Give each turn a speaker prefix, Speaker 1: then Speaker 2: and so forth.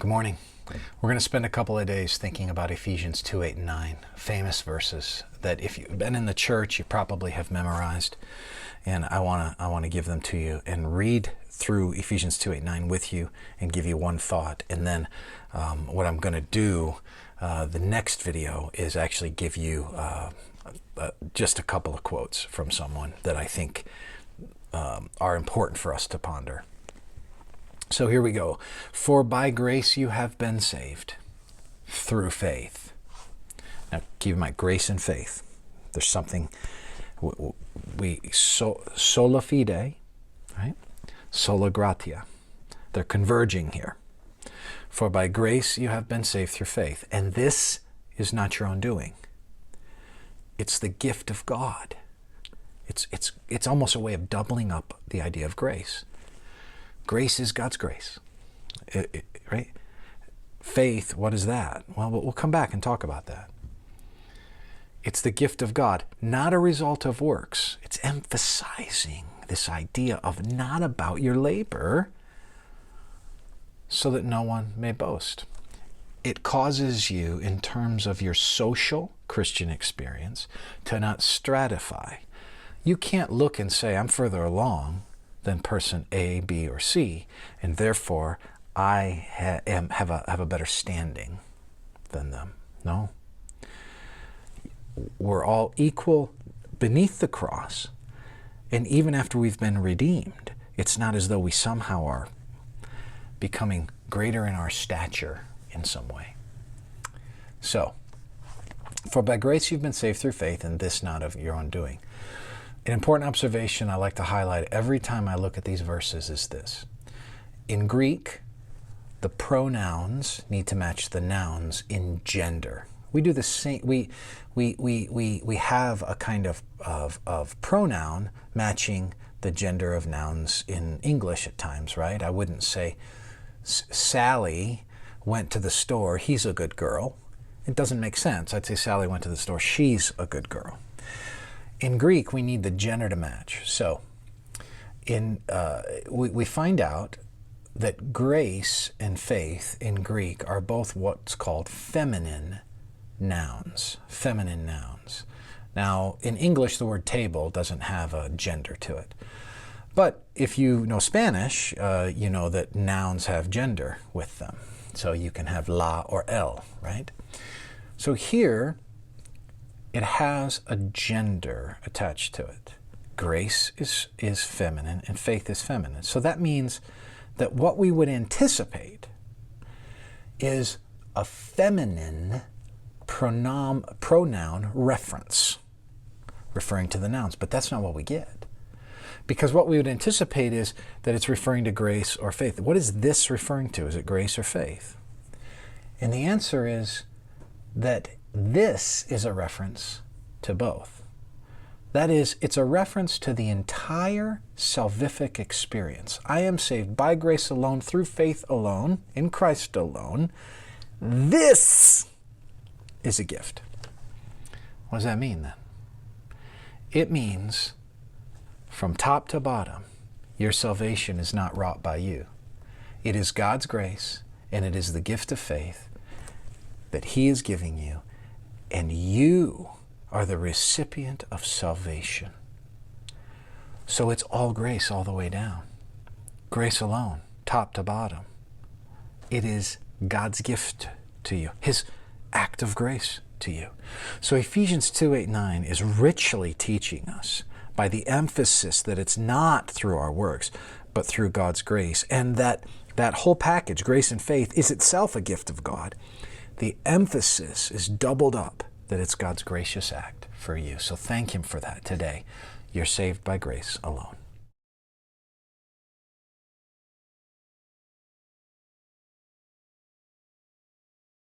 Speaker 1: Good morning. We're going to spend a couple of days thinking about Ephesians 2, 8, and 9, famous verses that if you've been in the church, you probably have memorized. And I want to give them to you and read through Ephesians 2, 8, 9 with you and give you one thought. And then what I'm going to do, the next video, is actually give you just a couple of quotes from someone that I think are important for us to ponder. So here we go. For by grace you have been saved through faith. Now keep in mind, grace and faith. There's something, sola fide, right? Sola gratia. They're converging here. For by grace you have been saved through faith. And this is not your own doing. It's the gift of God. It's almost a way of doubling up the idea of grace. Grace is God's grace, right? Faith, what is that? Well, we'll come back and talk about that. It's the gift of God, not a result of works. It's emphasizing this idea of not about your labor so that no one may boast. It causes you, in terms of your social Christian experience, to not stratify. You can't look and say, I'm further along than person A, B, or C, and therefore I have a better standing than them. No. We're all equal beneath the cross, and even after we've been redeemed, it's not as though we somehow are becoming greater in our stature in some way. So, for by grace you've been saved through faith, and this not of your own doing. An important observation I like to highlight every time I look at these verses is this. In Greek, the pronouns need to match the nouns in gender. We do the same. We have a kind of pronoun matching the gender of nouns in English at times, right? I wouldn't say Sally went to the store, he's a good girl. It doesn't make sense. I'd say Sally went to the store, she's a good girl. In Greek, we need the gender to match. So we find out that grace and faith in Greek are both what's called feminine nouns. Feminine nouns. Now, in English, the word table doesn't have a gender to it. But if you know Spanish, you know that nouns have gender with them. So you can have la or el, right? So here, it has a gender attached to it. Grace is feminine and faith is feminine. So that means that what we would anticipate is a feminine pronoun reference referring to the nouns. But that's not what we get. Because what we would anticipate is that it's referring to grace or faith. What is this referring to? Is it grace or faith? And the answer is that this is a reference to both. That is, it's a reference to the entire salvific experience. I am saved by grace alone, through faith alone, in Christ alone. This is a gift. What does that mean then? It means from top to bottom, your salvation is not wrought by you. It is God's grace, and it is the gift of faith that He is giving you, and you are the recipient of salvation. So it's all grace all the way down. Grace alone, top to bottom. It is God's gift to you, His act of grace to you. So Ephesians 2, 8, 9 is richly teaching us by the emphasis that it's not through our works, but through God's grace. And that whole package, grace and faith, is itself a gift of God. The emphasis is doubled up that it's God's gracious act for you. So thank Him for that today. You're saved by grace alone.